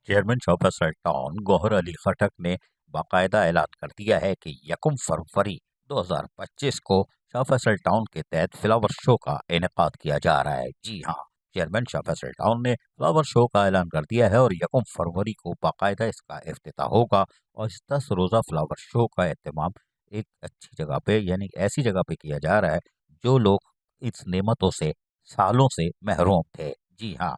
Chairman Shofa town Gohar Ali Khattak ने बाकायदा ऐलान कर दिया है कि 1 फरवरी 2025 को शोफा टाउन के तहत फ्लावर शो का इनेकाद किया जा रहा है। जी हाँ, चेयरमैन शोफा टाउन ने फ्लावर शो का ऐलान कर दिया है और 1 फरवरी को बाकायदा इसका इफ्तिताह होगा। और इस 10 रोज़ा फ्लावर शो का एहतमाम एक अच्छी जगह पे यानी ऐसी जगह पे किया जा रहा है जो लोग इस नेमतों से सालों से महरूम थे। जी हाँ,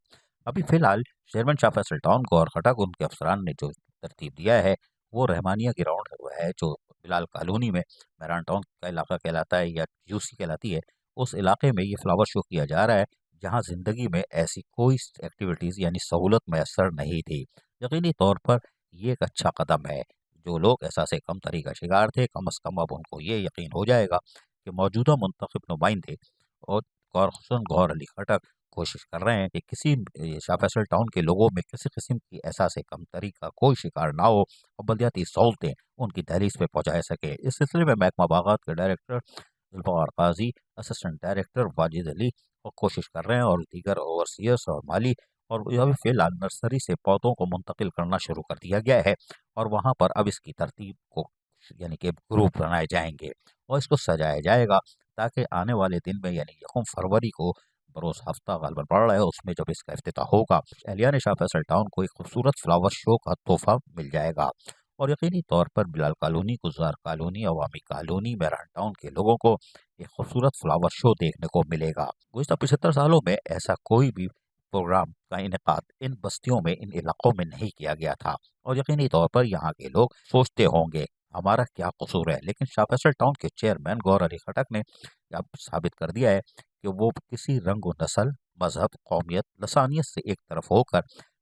अभी फिलहाल चेयरमैन शाह फैसल टाउन को और खटक उनके अफसरान ने जो तरतीब दिया है वो रहमानिया ग्राउंड है जो बिलाल कॉलोनी में मेहरान टाउन का इलाका कहलाता है या यूसी कहलाती है। उस इलाके में ये फ्लावर शो किया जा रहा है जहाँ ज़िंदगी में ऐसी कोई एक्टिविटीज़ यानी सहूलत मैसर नहीं थी। यकीनी तौर पर ये एक अच्छा कदम है। जो लोग ऐसा से कम तरी का शिकार थे कम अज़ कम अब उनको ये यकीन हो जाएगा कि मौजूदा मुंतखब नुमाइंदे और कौरसन गौर अली खटक कोशिश कर रहे हैं कि किसी शाह फैसल टाउन के लोगों में किसी किस्म की ऐसा से कमतरी का कोई शिकार ना हो और बलदियाती सहूलतें उनकी दहलीज पे पहुँचा सके। इस सिलसिले में महकमा बागात के डायरेक्टर जुल्फ़ाकार काजी, असिस्टेंट डायरेक्टर वाजिद अली और कोशिश कर रहे हैं और दीगर ओवरसीयर्स और माली और अभी फिलहाल नर्सरी से पौधों को मुंतकिल करना शुरू कर दिया गया है और वहाँ पर अब इसकी तरतीब को यानी कि ग्रुप बनाए जाएंगे और इसको सजाया जाएगा ताकि आने वाले दिन में यानी 1 फरवरी को बरोज़ हफ्ता गलबन पड़ रहा है उसमें जब इसका इफ्तिताह होगा एहलियान शाह फैसल टाउन को एक खूबसूरत फ्लावर शो का तोहफा मिल जाएगा। और यकीनी तौर पर बिलाल कॉलोनी, गुलजार कॉलोनी, अवामी कॉलोनी, मेहरान टाउन के लोगों को एक खूबसूरत फ्लावर शो देखने को मिलेगा। गुज़िश्ता 75 सालों में ऐसा कोई भी प्रोग्राम का इनेकाद इन बस्तियों में इन इलाकों में नहीं किया गया था और यकीनी तौर पर यहाँ के लोग सोचते होंगे हमारा क्या कसूर है। लेकिन शाह फैसल टाउन के चेयरमैन गौर अली खटक ने अब साबित कर दिया है कि वो किसी रंग व नस्ल, मजहब, कौमियत, लसानियत से एक तरफ होकर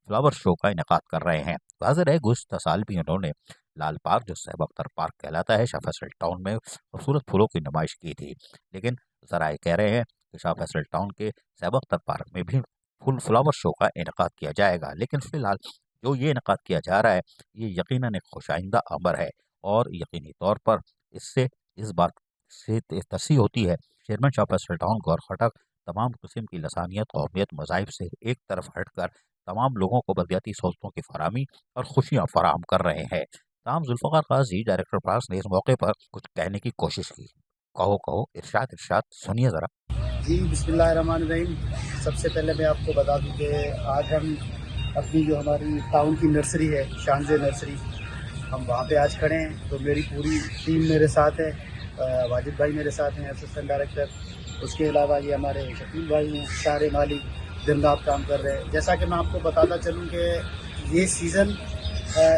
फ्लावर शो का इनेकाद कर रहे हैं। वाज़ेह है गुज़िश्ता साल भी उन्होंने लाल पार्क जो सैब अख्तर पार्क कहलाता है शाह फैसल टाउन में खूबसूरत फूलों की नुमाइश की थी। लेकिन ज़राए कह रहे हैं कि शाह फैसल टाउन के सैब अख्तर पार्क में भी फुल फ्लावर शो का इनेकाद किया जाएगा। लेकिन फ़िलहाल जो ये इनेकाद किया जा रहा है ये यकीनन एक खुशाइंदा अमर है और यकीनी तौर पर इससे इस बात से तसी होती है चेयरमैन शाह फैसल टाउन गौर खटक तमाम किस्म की लसानियत, कौमियत, मज़ाहिब से एक तरफ हटकर तमाम लोगों को बलदियाती सहूलतों की फराहमी और खुशियाँ फराहम कर रहे हैं। तमाम जुल्फ़ाकार काजी डायरेक्टर पास ने इस मौके पर कुछ कहने की कोशिश की। कहो कहो, इरशाद इरशाद, सुनिए ज़रा। जी बिस्मिल्लाहिर्रहमानिर्रहीम। सबसे पहले मैं आपको बता दूं कि आज हम अपनी जो हमारी टाउन की नर्सरी है शानजे नर्सरी, हम वहाँ पे आज खड़े हैं। तो मेरी पूरी टीम मेरे साथ है, वाजिद भाई मेरे साथ हैं असिस्टेंट डायरेक्टर, उसके अलावा ये हमारे शकील भाई हैं, सारे माली दिन रात काम कर रहे हैं। जैसा कि मैं आपको बताता चलूँ कि ये सीज़न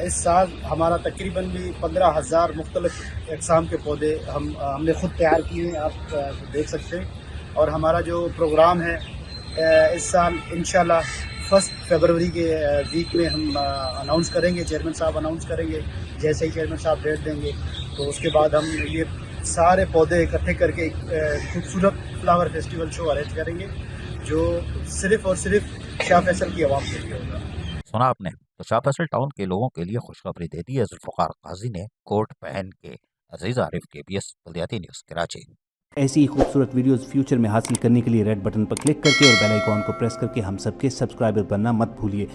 इस साल हमारा तकरीबन भी 15,000 मुख्तलिफ इक़साम के पौधे हमने ख़ुद तैयार किए हैं, आप देख सकते हैं। और हमारा जो प्रोग्राम है इस साल इंशाल्लाह 1 फरवरी के वीक में हम अनाउंस करेंगे, चेयरमैन साहब अनाउंस करेंगे। जैसे ही चेयरमैन साहब डेट देंगे तो उसके बाद हम ये सारे पौधे इकट्ठे करके एक खूबसूरत फ्लावर फेस्टिवल शो अरेंज करेंगे जो सिर्फ़ और सिर्फ शाह फैसल की आवाम के लिए होगा। सुना आपने, तो शाह फैसल टाउन के लोगों के लिए खुशखबरी दे दी है जुल्फ़ाकार काजी ने कोट पहन के। अजीज़ आरिफ, KBS बलदियाती न्यूज़, कराची। ऐसी ही खूबसूरत वीडियोस फ्यूचर में हासिल करने के लिए रेड बटन पर क्लिक करके और बेल आइकॉन को प्रेस करके हम सबके सब्सक्राइबर बनना मत भूलिए।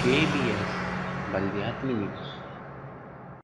KBS बलदियाती न्यूज़।